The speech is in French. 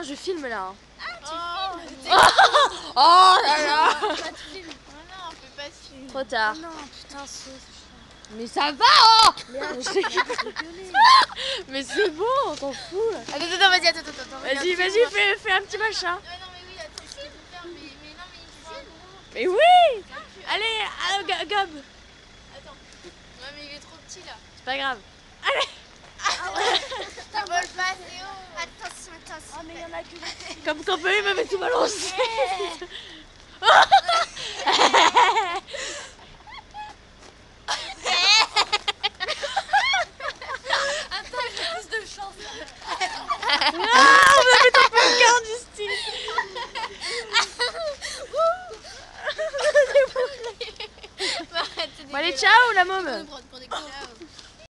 je filme là. Hein. Ah, tu filmes. Oh là là. Oh non, on peut pas te filmer. Trop tard. Oh non, putain, c'est... Mais ça va oh. rigoler. Mais c'est bon, on s'en fout. Attends, vas-y, attends. Vas-y, fais un petit machin. Ouais, non, mais oui, attends, je vais vous faire, mais non, mais il Mais oui. Allez, Gab. Attends. Ouais, mais il est trop petit là. C'est pas grave. Ça vole pas, Théo. Attention. Ah, mais il y en a que... Comme quand il m'avait tout balancé. Attends, j'ai plus de chance. Ah, on a fait un peu le quart du style. Bon, allez, ciao la môme. Pour des